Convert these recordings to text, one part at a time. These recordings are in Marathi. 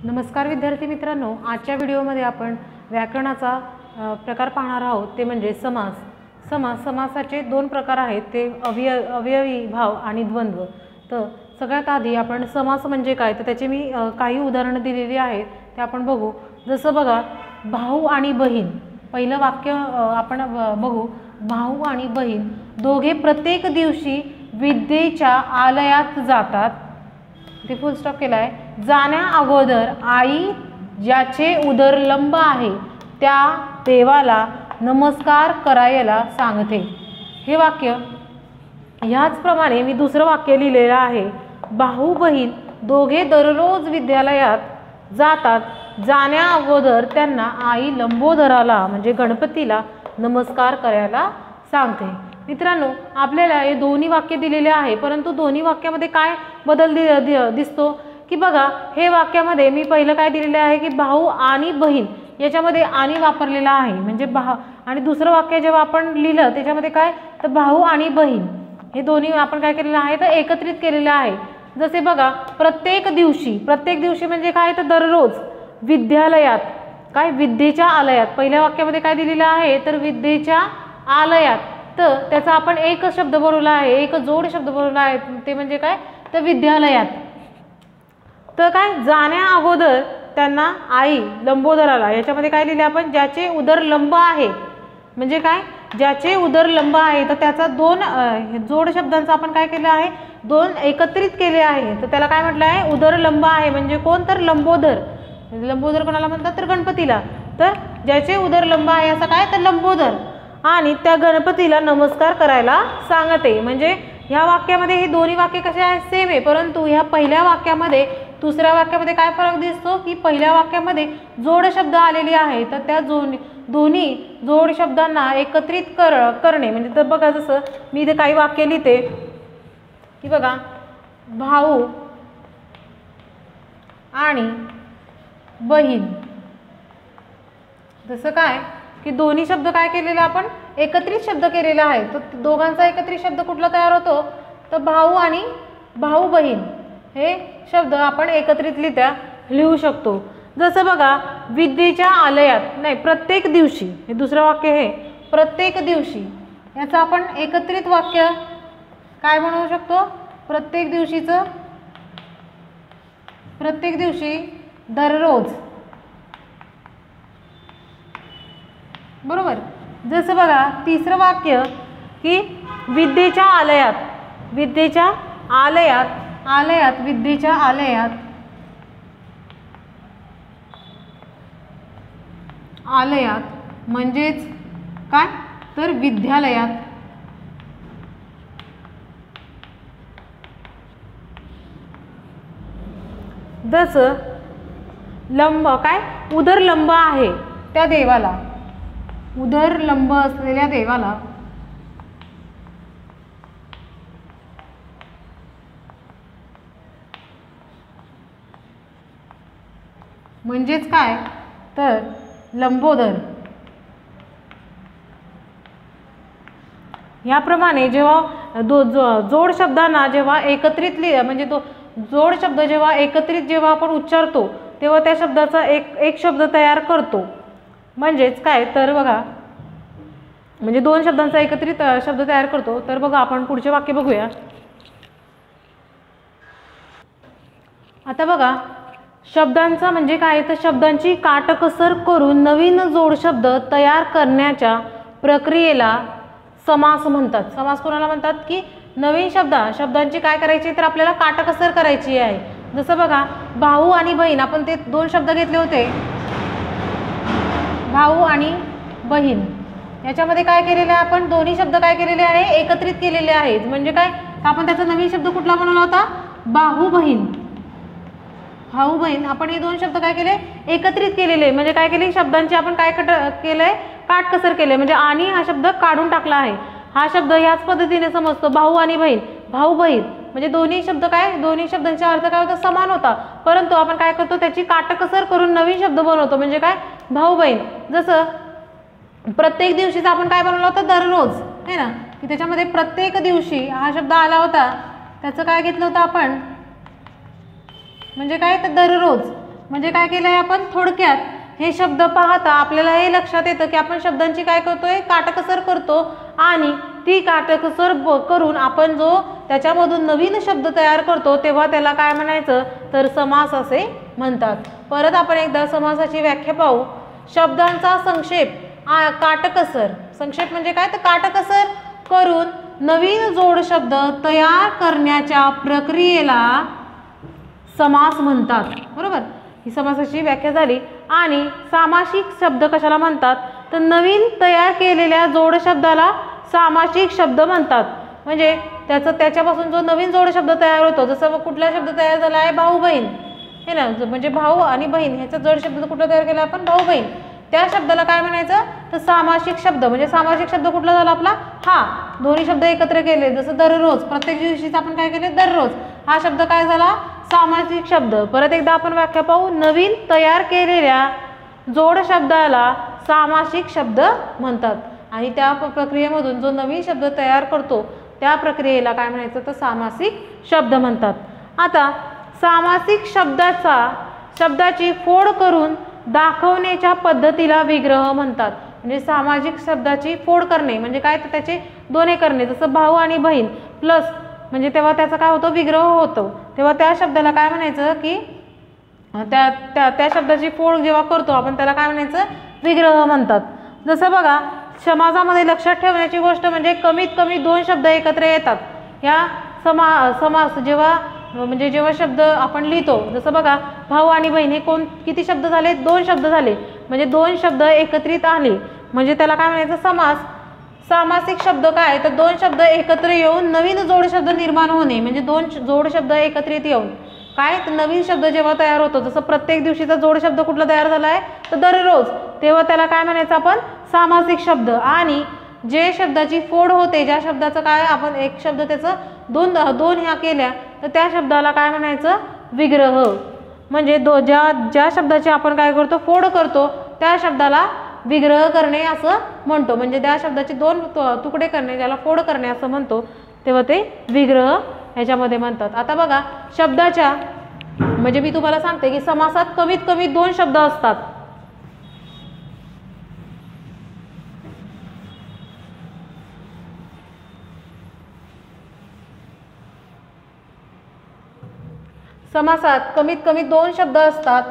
नमस्कार विद्यार्थी मित्रांनो, आजच्या व्हिडिओमध्ये आपण व्याकरणाचा प्रकार पाहणार आहोत ते म्हणजे समास। समासाचे दोन प्रकार आहेत, ते अवयवी भाव आणि द्वंद्व। तर सगळ्यात आधी आपण समास म्हणजे काय तर त्याचे मी काही उदाहरणे दिलेली आहेत ते आपण बघू। जसं बघा, भाऊ आणि बहीण, पहिलं वाक्य आपण बघू। भाऊ आणि बहीण दोघे प्रत्येक दिवशी विद्येच्या आलयात जातात, ते फुल स्टॉप केला आहे। जाण्या अगोदर आई ज्याचे उदर लंब आहे त्या देवाला नमस्कार करायला सांगते। हे वाक्य ह्याचप्रमाणे मी दुसरं वाक्य लिहिलेलं आहे। भाऊ बहीण दोघे दररोज विद्यालयात जातात, जाण्या अगोदर त्यांना आई लंबोदराला म्हणजे गणपतीला नमस्कार करायला सांगते। मित्रांनो, आपल्याला हे दोन्ही वाक्य दिलेले आहे, परंतु दोन्ही वाक्यामध्ये काय बदल दिसतो की बघा, हे वाक्यामध्ये मी पहिलं काय दिलेले आहे की भाऊ आणि बहीण याच्यामध्ये आणि वापरलेला आहे, म्हणजे आणि दुसरं वाक्य जेव्हा आपण लिहिलं त्याच्यामध्ये काय तर भाऊ आणि बहीण हे दोन्ही आपण काय केलेलं आहे तर एकत्रित केलेलं आहे। जसे बघा, प्रत्येक दिवशी म्हणजे काय तर दररोज विद्यालयात, काय विद्येच्या आलयात, पहिल्या वाक्यामध्ये काय दिलेलं आहे तर विद्येच्या आलयात, तर त्याचा आपण एक शब्द बनवला आहे, एक जोड शब्द बनवला आहे, ते म्हणजे काय तर विद्यालयात। तर काय जाण्या अगोदर त्यांना आई लंबोदराला, याच्यामध्ये काय लिहिले आपण ज्याचे उदर लंब आहे, म्हणजे काय ज्याचे उदर लंब आहे, तर त्याचा दोन जोड शब्दांचा आपण काय केलं आहे दोन एकत्रित केले आहे। तर त्याला काय म्हटलं आहे उदर लंब आहे, म्हणजे कोण तर लंबोदर। लंबोदर कोणाला म्हणतात तर गणपतीला। तर ज्याचे उदर लंब आहे असं काय तर लंबोदर, आणि त्या गणपतीला नमस्कार करायला सांगते। म्हणजे ह्या वाक्यामध्ये हे दोन्ही वाक्य कसे आहेत सेम आहे, परंतु ह्या पहिल्या वाक्यामध्ये दुसऱ्या वाक्यामध्ये काय फरक दिसतो की पहिल्या वाक्यामध्ये जोड शब्द आलेले आहे, तर त्या दोन्ही जोड शब्दांना एकत्रित करणे म्हणजे, तर बघा जसं मी इथे काही वाक्य लिहिते की बघा, भाऊ आणि बहीण, जसं काय की दोन्ही शब्द काय केलेले आपण एकत्रित शब्द केलेला आहे, तर दोघांचा एकत्रित शब्द कुठला तयार होतो तर भाऊ आणि भाऊ बहीण हे शब्द आपण एकत्रितरित्या लिहू शकतो। जसं बघा, विद्येच्या आलयात, नाही प्रत्येक दिवशी, हे दुसरं वाक्य हे प्रत्येक दिवशी, याचं आपण एकत्रित वाक्य काय बनवू शकतो प्रत्येक दिवशी दररोज, बरोबर। जसं बघा, तिसरं वाक्य की विद्येच्या आलयात म्हणजेच काय तर विद्यालयात। जसं लंब, काय उदर लंब आहे त्या देवाला, उदर लंब असलेल्या देवाला म्हणजेच काय तर लंबोदर। याप्रमाणे जेव्हा जोड शब्दांना जेव्हा एकत्रित म्हणजे तो जोड शब्द जेव्हा एकत्रित जेव्हा आपण उच्चारतो तेव्हा त्या शब्दाचा एक शब्द तयार करतो, म्हणजेच काय तर बघा, म्हणजे दोन शब्दांचा एकत्रित शब्द तयार करतो। तर बघा, आपण पुढचे वाक्य बघूया। आता बघा, शब्दांचा म्हणजे काय तर शब्दांची काटकसर करून नवीन जोड शब्द तयार करण्याच्या प्रक्रियेला समास म्हणतात। समास कोणाला म्हणतात की नवीन शब्दांची काय करायची तर आपल्याला काटकसर करायची आहे। जसं बघा, भाऊ आणि बहीण, आपण ते दोन शब्द घेतले होते भाऊ आणि बहीण, याच्यामध्ये काय केलेलं आहे आपण दोन्ही शब्द काय केलेले आहे एकत्रित केलेले आहेत, म्हणजे काय आपण त्याचा नवीन शब्द कुठला बनवला होता भाऊ बहीण आपण हे दोन शब्द काय केले एकत्रित केलेले, म्हणजे काय केले शब्दांची आपण काय केलंय काटकसर केले, म्हणजे आणि हा शब्द काढून टाकला आहे। हा शब्द ह्याच पद्धतीने समजतो भाऊ आणि बहीण, भाऊ बहीण म्हणजे दोन्ही शब्दांचा अर्थ काय होता समान होता, परंतु आपण काय करतो त्याची काटकसर करून नवीन शब्द बनवतो, म्हणजे काय भाऊ बहीण। जसं प्रत्येक दिवशीचा आपण काय बनवला होता दररोज, है ना, की त्याच्यामध्ये प्रत्येक दिवशी हा शब्द आला होता, त्याचं काय घेतलं होतं आपण म्हणजे काय तर दररोज, म्हणजे काय केलं आहे आपण थोडक्यात हे शब्द पाहता आपल्याला हे लक्षात येतं की आपण शब्दांची काय करतोय काटकसर करतो आणि ती काटकसर करून आपण जो त्याच्यामधून नवीन शब्द तयार करतो तेव्हा त्याला काय म्हणायचं तर समास असे म्हणतात. परत आपण एकदा समासाची व्याख्या पाहू. शब्दांचा संक्षेप काटकसर. संक्षेप म्हणजे काय तर काटकसर करून नवीन जोड शब्द तयार करण्याच्या प्रक्रियेला समास म्हणतात. बरोबर, ही समासाची व्याख्या झाली. आणि सामासिक शब्द कशाला म्हणतात तर नवीन तयार केलेल्या जोड शब्दाला सामासिक शब्द म्हणतात. म्हणजे त्याच्यापासून जो नवीन जोड शब्द तयार होतो, जसं कुठला शब्द तयार झाला आहे भाऊ बहीण हे ना, म्हणजे भाऊ आणि बहीण ह्याचा जोड शब्द कुठला तयार केला आपण भाऊ बहीण, त्या शब्दाला काय म्हणायचं तर सामासिक शब्द. म्हणजे सामासिक शब्द कुठला झाला आपला हा, दोन्ही शब्द एकत्र केले जसं दररोज, प्रत्येक दिवशीच आपण काय केले दररोज, हा शब्द काय झाला सामासिक शब्द. परत एकदा आपण व्याख्या पाहू. नवीन तयार केलेल्या जोड शब्दाला सामासिक शब्द म्हणतात आणि त्या प्रक्रियेमधून जो नवीन शब्द तयार करतो त्या प्रक्रियेला काय म्हणायचं तर सामासिक शब्द म्हणतात. आता सामासिक शब्दाची फोड करून दाखवण्याच्या पद्धतीला विग्रह म्हणतात. म्हणजे सामाजिक शब्दाची फोड करणे म्हणजे काय तर त्याचे दोन्ही करणे, जसं भाऊ आणि बहीण प्लस म्हणजे तेव्हा त्याचा काय होतो विग्रह होतो, तेव्हा त्या शब्दाला काय म्हणायचं की त्या शब्दाची फोड जेव्हा करतो आपण त्याला काय म्हणायचं विग्रह म्हणतात. जसं बघा समासामध्ये लक्षात ठेवण्याची गोष्ट म्हणजे कमीत कमी दोन शब्द एकत्र येतात. या समास जेव्हा शब्द आपण लिहितो, जसं बघा भाऊ आणि बहीण हे किती शब्द झाले दोन शब्द झाले, म्हणजे दोन शब्द एकत्रित आले म्हणजे त्याला काय म्हणायचं समास. सामासिक शब्द काय तर दोन शब्द एकत्र येऊन नवीन जोड शब्द निर्माण होणे, म्हणजे दोन जोड शब्द एकत्रित येऊन काय तर नवीन शब्द जेव्हा तयार होतो, जसं प्रत्येक दिवशीचा जोड शब्द कुठला तयार झाला आहे तर दररोज, तेव्हा त्याला काय म्हणायचं आपण सामासिक शब्द. आणि जे शब्दाची फोड होते, ज्या शब्दाचं काय आपण एक शब्द त्याचं दोन ह्या केल्या तर त्या शब्दाला काय म्हणायचं विग्रह. म्हणजे ज्या शब्दाची आपण काय करतो फोड करतो त्या शब्दाला विग्रह करणे असं म्हणतो. म्हणजे त्या शब्दाचे दोन तुकडे करणे ज्याला फोड करणे असं म्हणतो, तेव्हा ते विग्रह ह्याच्यामध्ये म्हणतात. आता बघा शब्दाच्या म्हणजे मी तुम्हाला सांगते की समासात कमीत कमी दोन शब्द असतात. समासात कमीत कमी दोन शब्द असतात.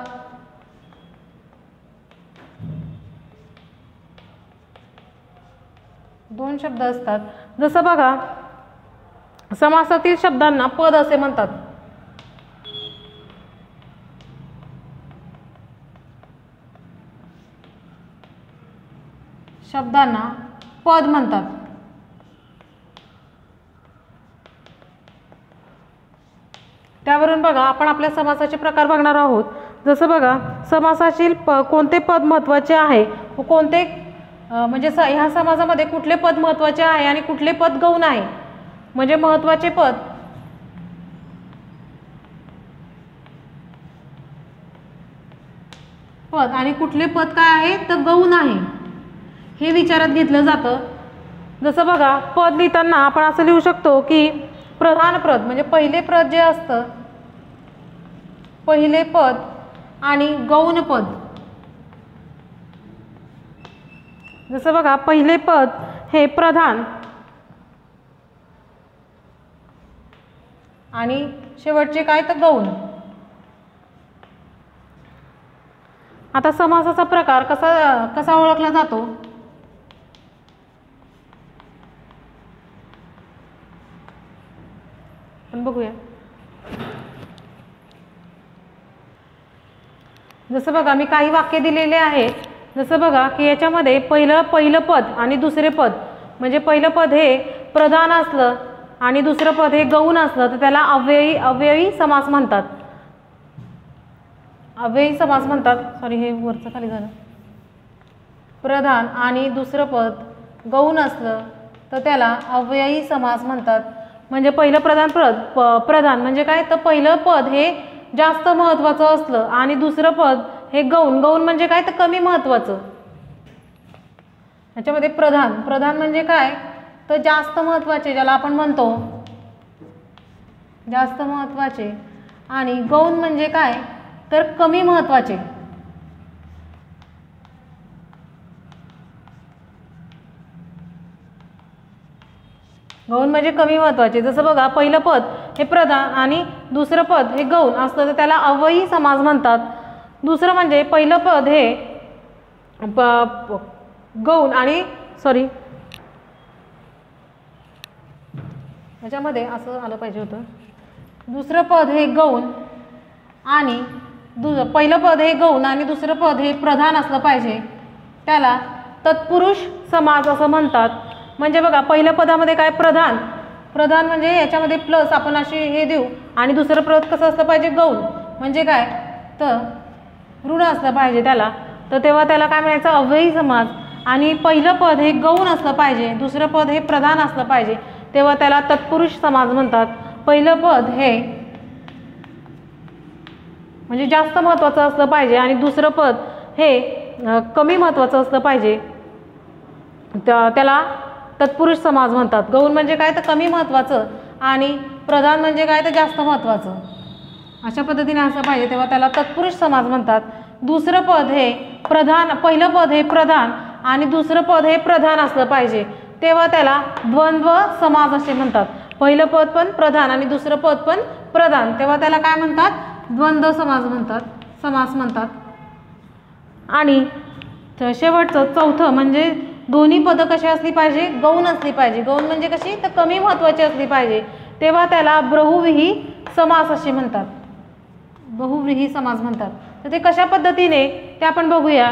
दोन शब्द असतात. जसं बघा समासातील शब्दांना पद असे म्हणतात. शब्दांना पद म्हणतात. त्यावरून बघा आपण आपल्या समासाचे प्रकार बघणार आहोत. जसं बघा समासातील कोणते पद महत्त्वाचे आहे व कोणते म्हणजे ह्या समासामध्ये कुठले पद महत्त्वाचे आहे आणि कुठले पद गौण आहे. म्हणजे महत्त्वाचे पद आणि कुठले पद काय आहे तर गौण आहे हे विचारात घेतलं जातं. जसं बघा पद लिहिताना आपण असं लिहू शकतो की प्रधान पद म्हणजे पहिले पद जे असतं पहिले पद आणि गौण पद. जसं बघा पहिले पद हे प्रधान आणि शेवटचे काय तर गौण. आता समासाचा प्रकार कसा ओळखला जातो आपण बघूया. जसं बघा मी काही वाक्य दिलेले आहेत. जसं बघा की याच्यामध्ये पहिलं पद आणि दुसरे पद म्हणजे पहिलं पद हे प्रधान असलं आणि दुसरं पद हे गौण असलं तर त्याला अव्ययी समास म्हणतात. अव्ययी समास म्हणतात. सॉरी हे वरचं खाली झालं. प्रधान आणि दुसरं पद गौण असलं तर त्याला अव्ययी समास म्हणतात. म्हणजे पहिलं प्रधान म्हणजे काय तर पहिलं पद हे जास्त महत्त्वाचं असलं आणि दुसरं पद हे गौण म्हणजे काय तर कमी महत्त्वाचं. याच्यामध्ये प्रधान म्हणजे काय तर जास्त महत्त्वाचे ज्याला आपण म्हणतो जास्त महत्त्वाचे आणि गौण म्हणजे काय तर कमी महत्त्वाचे. गौण म्हणजे कमी महत्त्वाचे. जसं बघा पहिलं पद हे प्रधान आणि दुसरं पद हे गौण असतं तर त्याला अव्ययी समास म्हणतात. दुसरं म्हणजे पहिलं पद हे गौण आणि याच्यामध्ये असं आलं पाहिजे होतं. दुसरं पद हे गौण आणि पहिलं पद हे गौण आणि दुसरं पद हे प्रधान असलं पाहिजे. त्याला तत्पुरुष समास असं म्हणतात. म्हणजे बघा पहिल्या पदामध्ये काय प्रधान म्हणजे याच्यामध्ये प्लस आपण असे हे देऊ आणि दुसरं पद कसं असलं पाहिजे गौण म्हणजे काय तर ऋण असलं पाहिजे त्याला. तर तेव्हा त्याला काय म्हणायचं अव्ययी समास. आणि पहिलं पद हे गौण असलं पाहिजे दुसरं पद हे प्रधान असलं पाहिजे तेव्हा त्याला तत्पुरुष समास म्हणतात. पहिलं पद हे म्हणजे जास्त महत्त्वाचं असलं पाहिजे आणि दुसरं पद हे कमी महत्त्वाचं असलं पाहिजे त्याला तत्पुरुष समास म्हणतात. गौण म्हणजे काय तर कमी महत्त्वाचं आणि प्रधान म्हणजे काय तर जास्त महत्त्वाचं. अशा पद्धतीने असं पाहिजे तेव्हा त्याला तत्पुरुष समास म्हणतात. दुसरं पद हे प्रधान पहिलं पद हे प्रधान आणि दुसरं पद हे प्रधान असलं पाहिजे तेव्हा त्याला द्वंद्व समास असे म्हणतात. पहिलं पद पण प्रधान आणि दुसरं पद पण प्रधान तेव्हा त्याला काय म्हणतात द्वंद्व समास म्हणतात. आणि शेवटचं चौथं म्हणजे दोन्ही पदं कशी असली पाहिजे गौण असली पाहिजे. गौण म्हणजे कशी तर कमी महत्त्वाची असली पाहिजे तेव्हा त्याला बहुव्रीही समास असे म्हणतात. बहुव्रीही समास म्हणतात. तर ते कशा पद्धतीने ते आपण बघूया.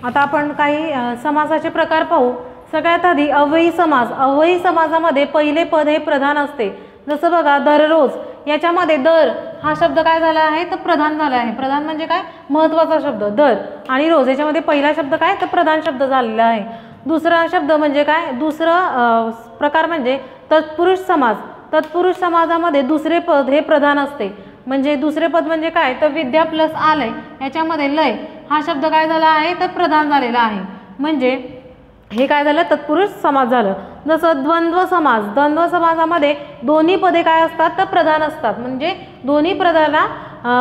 आता आपण काही समासाचे प्रकार पाहू. सगळ्यात आधी अव्ययी समास. अव्ययी समासामध्ये पहिले पद हे प्रधान असते. जसं बघा दररोज याच्यामध्ये दर हा शब्द काय झाला आहे तर प्रधान झाला आहे. प्रधान म्हणजे काय महत्त्वाचा शब्द दर आणि रोज याच्यामध्ये पहिला शब्द काय तर प्रधान शब्द झालेला आहे. दुसरा शब्द म्हणजे काय दुसरा प्रकार म्हणजे तत्पुरुष समास. तत्पुरुष समासामध्ये दुसरे पद हे प्रधान असते. म्हणजे दुसरे पद म्हणजे काय तर विद्या प्लस आलय याच्यामध्ये लय हा शब्द काय झाला आहे तर प्रधान झालेला आहे. म्हणजे हे काय झालं तत्पुरुष समास झालं. जसं द्वंद्व समास. द्वंद्व समासामध्ये दोन्ही पदे काय असतात तर प्रधान असतात. म्हणजे दोन्ही पदाला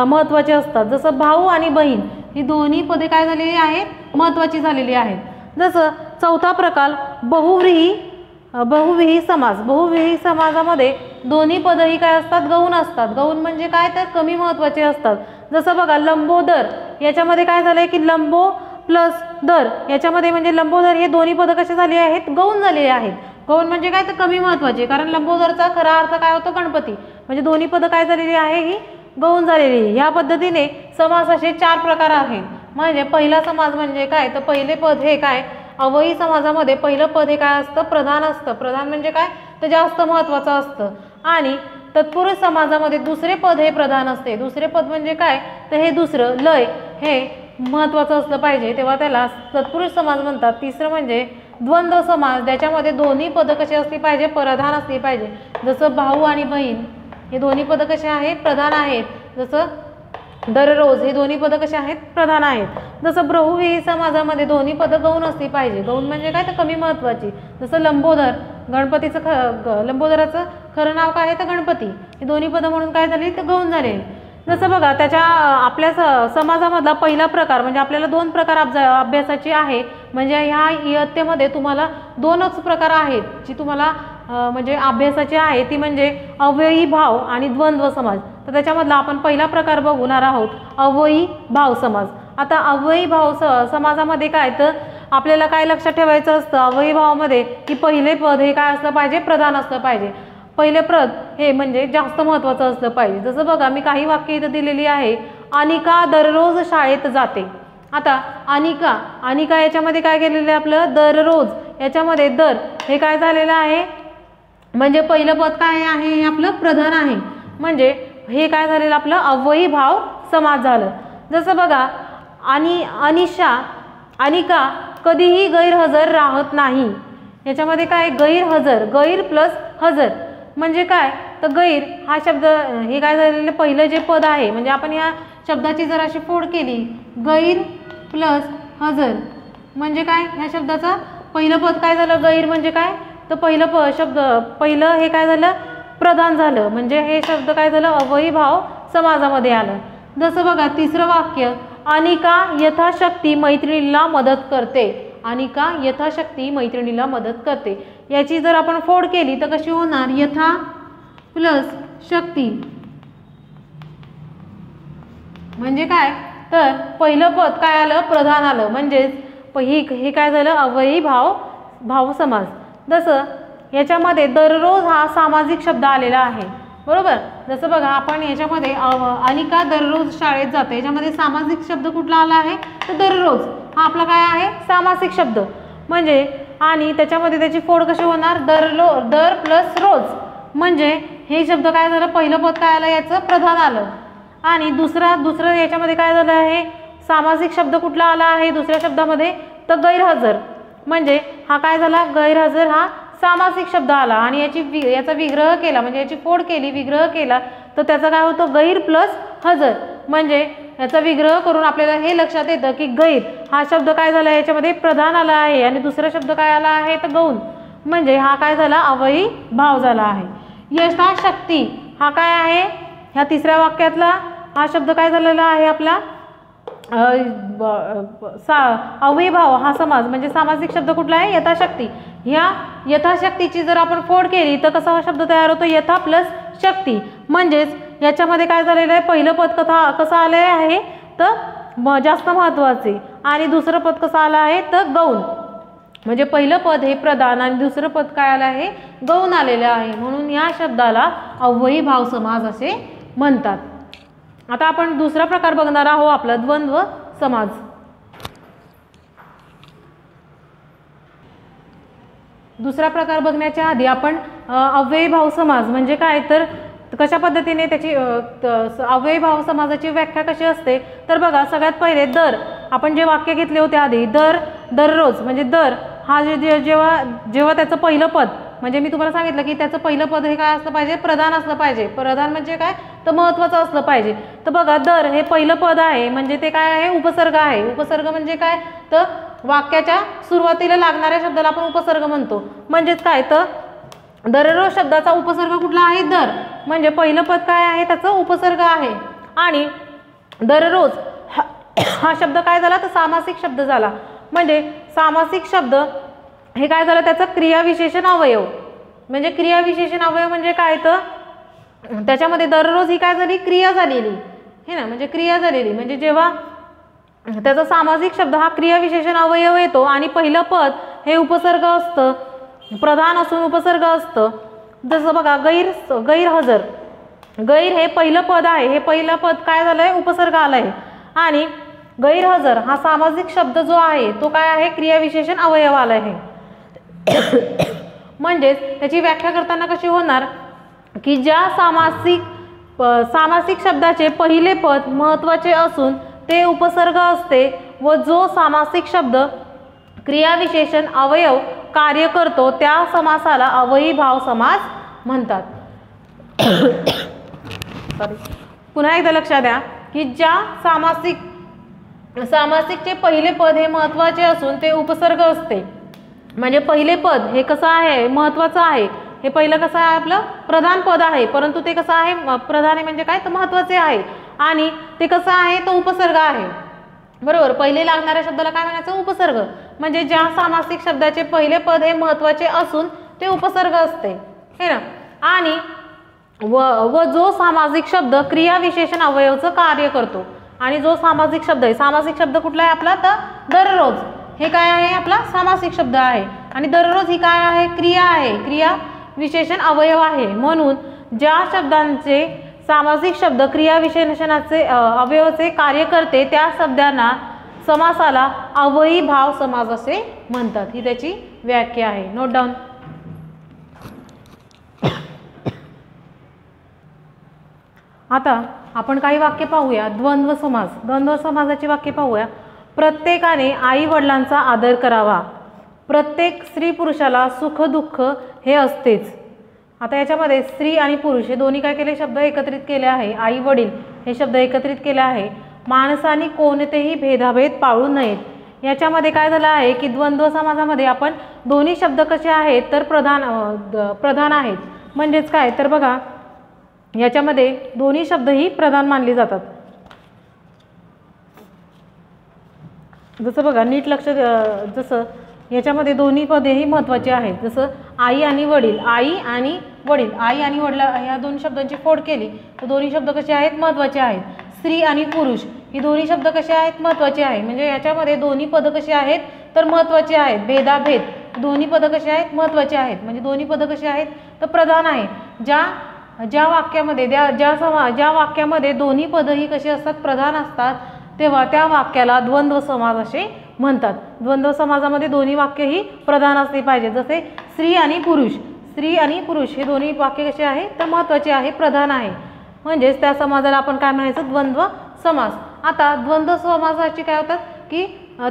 महत्त्वाचे असतात. जसं भाऊ आणि बहीण ही दोन्ही पदे काय झालेली आहेत महत्त्वाची झालेली आहेत. जसं चौथा प्रकार बहुव्रीही समास. बहुव्रीही समासामध्ये दोन्ही पदही काय असतात गौण असतात. गौण म्हणजे काय तर कमी महत्त्वाचे असतात. जसं बघा लंबोदर याच्यामध्ये काय झालंय की लंबो प्लस दर याच्यामध्ये म्हणजे लंबोदर हे दोन्ही पदं कसे झाले आहेत गौण झालेले आहेत. गौण म्हणजे काय तर कमी महत्त्वाचे कारण लंबोदरचा खरा अर्थ काय होतो गणपती. म्हणजे दोन्ही पदं काय झालेली आहे ही गौण झालेली. ह्या पद्धतीने समासाचे 4 प्रकार आहेत. म्हणजे पहिला समास म्हणजे काय तर पहिले पद हे काय अव्ययी समासामध्ये पहिलं पद हे काय असतं प्रधान असतं. प्रधान म्हणजे काय तर जास्त महत्त्वाचं असतं. आणि तत्पुरुष समासामध्ये दुसरे पद हे प्रधान असते. दुसरे पद म्हणजे काय तर हे दुसरं लय हे महत्त्वाचं असलं पाहिजे तेव्हा त्याला तत्पुरुष समास म्हणतात. तिसरं म्हणजे द्वंद्व समास. त्याच्यामध्ये दोन्ही पदं कशी असली पाहिजे प्रधान असली पाहिजे. जसं भाऊ आणि बहीण हे दोन्ही पदं कसे आहेत प्रधान आहेत. जसं दररोज हे दोन्ही पदं कसे आहेत प्रधान आहेत. जसं बहुव्रीही समासामध्ये दोन्ही पदं गौण असली पाहिजे. गौण म्हणजे काय तर कमी महत्त्वाची. जसं लंबोदर गणपतीचं लंबोदराचं खरं नाव काय आहे तर गणपती. हे दोन्ही पदं म्हणून काय झाली तर गौण झाले. जसं बघा त्याच्या आपल्या समाजामधला पहिला प्रकार म्हणजे आपल्याला 2 प्रकार अभ्यासाचे आहे. म्हणजे ह्या इयत्तेमध्ये तुम्हाला 2च प्रकार आहेत जी तुम्हाला म्हणजे अभ्यासाची आहे ती म्हणजे अव्ययी भाव आणि द्वंद्व समास. तर त्याच्यामधला आपण पहिला प्रकार बघणार आहोत अव्ययी भाव समास. आता अव्ययी भाव समासामध्ये काय तर आपल्याला काय लक्षात ठेवायचं असतं अव्ययी भावामध्ये की पहिले पद हे काय असलं पाहिजे प्रधान असलं पाहिजे. पहिले पद हे म्हणजे जास्त महत्त्वाचं असलं पाहिजे. जसं बघा मी काही वाक्य इथं दिलेली आहे. अनिका दररोज शाळेत जाते. आता अनिका याच्यामध्ये काय केलेलं आहे आपलं दररोज याच्यामध्ये दर हे काय झालेलं आहे म्हणजे पहिलं पद काय आहे हे आपलं प्रधान आहे. म्हणजे हे काय झालेलं आपलं अव्ययी भाव समास झालं. जसं बघा अनिका कधीही गैरहजर राहत नाही. याच्यामध्ये काय गैरहजर गैर प्लस हजर म्हणजे काय तर गैर हा शब्द हे काय झालेलं पहिलं जे पद आहे म्हणजे आपण या शब्दाची जर अशी फोड केली गैर प्लस हजर म्हणजे काय ह्या शब्दाचा पहिलं पद काय झालं गैर म्हणजे काय तर पहिलं शब्द पहिलं हे काय झालं प्रधान झालं, म्हणजे हे शब्द काय झालं, अव्ययीभाव समाजामध्ये आलं. जसं बघा तिसरं वाक्य, अनिका यथाशक्ती मैत्रिणीला मदत करते. अनिका यथाशक्ती मैत्रिणीला मदत करते. याची जर आपण फोड केली तर कशी होणार, यथा प्लस शक्ती म्हणजे काय, तर पहिलं पद काय आलं, प्रधान आलं, म्हणजेच हे काय झालं, अव्ययीभाव समास. जसं याच्यामध्ये दररोज हा सामासिक शब्द आलेला आहे, बरोबर. जसं बघा आपण याच्यामध्ये अनिका दररोज शाळेत जाते, याच्यामध्ये सामासिक शब्द कुठला आला आहे, तर दररोज हा आपला काय आहे, सामासिक शब्द. म्हणजे आणि त्याच्यामध्ये त्याची फोड कशी होणार, दर प्लस रोज, म्हणजे हे शब्द काय झालं, पहिलं पद काय आलं, याचं प्रधान आलं. आणि दुसरं याच्यामध्ये काय झालं आहे, सामासिक शब्द कुठला आला आहे दुसऱ्या शब्दामध्ये, तर गैरहजर. म्हणजे हा काय झाला, गैरहजर हा सामासिक शब्द आला. आणि याचा विग्रह केला, म्हणजे याची फोड केली, विग्रह केला, तर त्याचा काय होतं, गैर प्लस हजर. म्हणजे याचा विग्रह करून आपल्याला हे लक्षात येतं की गैर हा शब्द काय झाला, याच्यामध्ये प्रधान आला आहे, आणि दुसरा शब्द काय आला आहे, तर गौण. म्हणजे हा काय झाला, अव्ययीभाव झाला आहे. यथाशक्ती हा काय आहे, ह्या तिसऱ्या वाक्यातला हा शब्द काय झालेला आहे आपला, अव्ययीभाव हा समास, म्हणजे सामासिक शब्द कुठला आहे, यथाशक्ती. ह्या यथाशक्तीची जर आपण फोड केली तर कसा शब्द तयार होतो, यथा प्लस शक्ती. म्हणजेच याच्यामध्ये काय झालेलं आहे, पहिलं पद कसं आलं आहे, तर जास्त महत्त्वाचे, आणि दुसरं पद कसं आलं आहे, तर गौण. म्हणजे पहिलं पद हे प्रधान आणि दुसरं पद काय आलं आहे, गौण आलेलं आहे. म्हणून या शब्दाला अव्ययीभाव समास असे म्हणतात. आता आपण दुसरा प्रकार बघणार आहोत, आपला द्वंद्व समास. दुसरा प्रकार बघण्याच्या आधी आपण अव्ययीभाव समास म्हणजे काय, तर कशा पद्धतीने त्याची अव्ययीभाव समासाची व्याख्या कशी असते, तर बघा सगळ्यात पहिले दर, आपण जे वाक्य घेतले होते आधी, दररोज, म्हणजे दर हा जेव्हा त्याचं पहिलं पद, म्हणजे मी तुम्हाला सांगितलं की त्याचं पहिलं पद हे काय असलं पाहिजे, प्रधान असलं पाहिजे. प्रधान म्हणजे काय, तर महत्त्वाचं असलं पाहिजे. तर बघा दर हे पहिलं पद आहे, म्हणजे ते काय आहे, उपसर्ग आहे. उपसर्ग म्हणजे काय, तर वाक्याच्या सुरुवातीला लागणाऱ्या शब्दाला आपण उपसर्ग म्हणतो. म्हणजेच काय, तर दररोज शब्दाचा उपसर्ग कुठला आहे, दर, म्हणजे पहिलं पद काय आहे, त्याचं उपसर्ग आहे. आणि दररोज हा शब्द काय झाला, तर सामासिक शब्द झाला. म्हणजे सामासिक शब्द हे काय झालं, त्याचं क्रियाविशेषण अवयव. म्हणजे क्रियाविशेषण अवयव म्हणजे काय, तर त्याच्यामध्ये दररोज ही काय झाली, क्रिया झालेली हे ना, म्हणजे क्रिया झालेली. म्हणजे जेव्हा त्याचा सामासिक शब्द हा क्रियाविशेषण अवयव येतो आणि पहिलं पद हे उपसर्ग असतं, प्रधान असून उपसर्ग असतं. जसं बघा गैरहजर, गैर हे पहिलं पद आहे, हे पहिलं पद काय झालंय, उपसर्ग आलंय. आणि गैरहजर हा सामासिक शब्द जो आहे तो काय आहे, क्रियाविशेषण अवयव आला आहे. म्हणजेच त्याची व्याख्या करताना कशी होणार, की ज्या सामासिक शब्दाचे पहिले पद महत्त्वाचे असून ते उपसर्ग असते व जो सामासिक शब्द क्रियाविशेषण अवयव कार्य करतो त्या समासाला अव्ययीभाव समास म्हणतात. पुन्हा एकदा लक्षात द्या की ज्या सामासिकचे पहिले पद हे महत्त्वाचे असून ते उपसर्ग असते, म्हणजे पहिले पद हे कसं आहे, महत्त्वाचं आहे. हे पहिलं कसं आहे, आपलं प्रधान पद आहे, परंतु ते कसं आहे, प्रधान आहे म्हणजे काय, तर महत्त्वाचे आहे. आणि ते कसं आहे, तो उपसर्ग आहे, बरोबर. पहिले लागणाऱ्या शब्दाला काय म्हणायचं, उपसर्ग. म्हणजे ज्या सामासिक शब्दाचे पहिले पद हे महत्त्वाचे असून ते उपसर्ग असते हे ना. आणि व जो सामासिक शब्द क्रियाविशेषण अवयवचं कार्य करतो. आणि जो सामासिक शब्द आहे, सामासिक शब्द कुठला आहे आपला, तर दररोज हे काय आहे, आपला सामासिक शब्द आहे. आणि दररोज ही काय आहे, क्रिया आहे, क्रिया विशेषण अवयव आहे. म्हणून ज्या शब्दांचे सामासिक शब्द क्रियाविशेषणाचे अवयवाचे कार्य करते त्या शब्दांना समासाला अव्ययीभाव समास असे म्हणतात. ही त्याची व्याख्या आहे. Note down. आता आपण काही वाक्य पाहूया. द्वंद्व समास. द्वंद्व समासाची वाक्य पाहूया. प्रत्येकाने आई वडिलांचा आदर करावा. प्रत्येक स्त्री पुरुषाला सुख दुःख हे असतेच. आता याच्यामध्ये स्त्री आणि पुरुष हे दोन्ही काय केले, शब्द एकत्रित केले आहे. आई वडील हे शब्द एकत्रित केले आहे. माणसाने कोणतेही भेदाभेद पाळू नयेत. याच्यामध्ये काय झालं आहे की द्वंद्व समासामध्ये आपण दोन्ही शब्द कसे आहेत तर प्रधान आहेत. म्हणजेच काय तर बघा याच्यामध्ये दोन्ही शब्द ही प्रधान मानली जातात. जसं बघा नीट लक्ष जसं याच्यामध्ये दोन्ही पदे ही महत्त्वाची आहेत. जसं आई आणि वडील, आई आणि वडील, आई आणि वडिला ह्या दोन शब्दांची फोड केली तर दोन्ही शब्द कसे आहेत महत्त्वाचे आहेत. स्त्री आणि पुरुष ही दोन्ही शब्द कसे आहेत महत्त्वाचे आहे. म्हणजे याच्यामध्ये दोन्ही पद कसे आहेत तर महत्त्वाचे आहेत. भेदाभेद दोन्ही पद कसे आहेत महत्त्वाचे आहेत. म्हणजे दोन्ही पद कसे आहेत तर प्रधान आहे. ज्या वाक्यामध्ये ज्या वाक्यामध्ये दोन्ही पद ही कशी असतात प्रधान असतात तेव्हा त्या वाक्याला द्वंद्व समास असे म्हणतात. द्वंद्व समासामध्ये दोन्ही वाक्य ही प्रधान असली पाहिजे. जसे स्त्री आणि पुरुष हे दोन्ही वाक्य कसे आहे तर महत्त्वाचे आहे प्रधान आहे. म्हणजेच त्या समासाला आपण काय म्हणायचं द्वंद्व समास. आता द्वंद्व समासाचे काय होतात की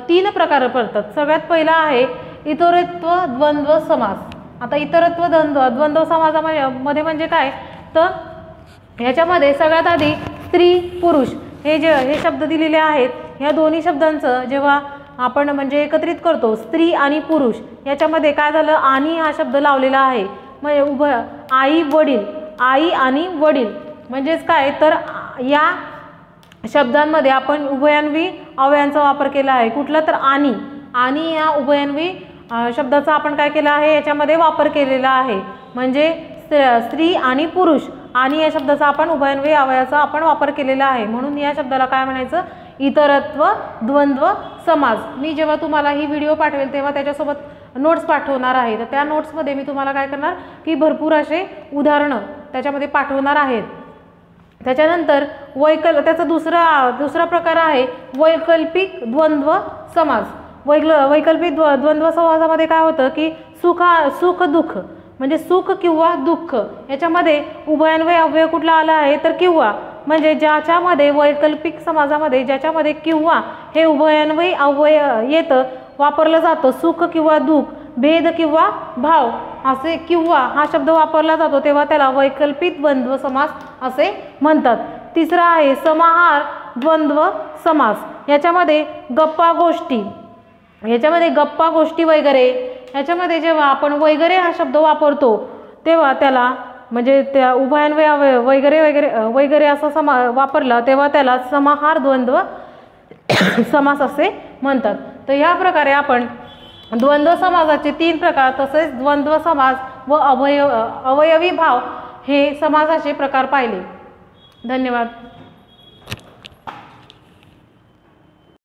3 प्रकार पडतात. सगळ्यात पहिला आहे इतरत्व द्वंद्व समास. आता इतरत्व द्वंद्व समासामध्ये म्हणजे काय तर याच्यामध्ये सगळ्यात आधी स्त्री पुरुष हे शब्द दिलेले आहेत. ह्या दोन्ही शब्दांचं जेव्हा आपण म्हणजे एकत्रित करतो स्त्री आणि पुरुष याच्यामध्ये काय झालं आणि हा शब्द लावलेला आहे. म्हणजे उभय आई आणि वडील म्हणजेच काय तर या शब्दांमध्ये आपण उभयान्वी अव्ययांचा वापर केला आहे. कुठला तर आणि या उभयान्वी शब्दाचा आपण काय केला आहे याच्यामध्ये वापर केलेला आहे. म्हणजे स्त्री आणि पुरुष आणि या शब्दाचा आपण उभयान्वी अव्ययाचा आपण वापर केलेला आहे. म्हणून या शब्दाला काय म्हणायचं इतरत्व द्वंद्व समास. मी जेव्हा तुम्हाला ही व्हिडिओ पाठवेल तेव्हा त्याच्यासोबत नोट्स पाठवणार आहे. तर त्या नोट्समध्ये मी तुम्हाला काय करणार की भरपूर असे उदाहरणं त्याच्यामध्ये पाठवणार आहेत. त्याच्यानंतर त्याचा दुसरा प्रकार आहे वैकल्पिक द्वंद्व समास. वैकल्पिक द्वंद्व समासामध्ये काय होतं की सुख दुःख म्हणजे सुख किंवा दुःख याच्यामध्ये उभयान्वय अव्यय कुठला आला आहे तर किंवा. म्हणजे ज्याच्यामध्ये वैकल्पिक समासामध्ये ज्याच्यामध्ये किंवा हे उभयान्वयी अव्यय येतं वापरलं जातं सुख किंवा दुःख भेद किंवा भाव असे किंवा हा शब्द वापरला जातो तेव्हा त्याला वैकल्पिक द्वंद्व समास असे म्हणतात. तिसरा आहे समाहार द्वंद्व समास. याच्यामध्ये गप्पा गोष्टी वगैरे याच्यामध्ये जेव्हा आपण वगैरे हा शब्द वापरतो तेव्हा त्याला म्हणजे त्या उभयान्वय वगैरे असा वापरला तेव्हा त्याला समाहार द्वंद्व समास असे म्हणतात. तर ह्या प्रकारे आपण द्वंद्व समासाचे 3 प्रकार तसेच द्वंद्व समास व अवयवी भाव हे समासाचे प्रकार पाहिले. धन्यवाद.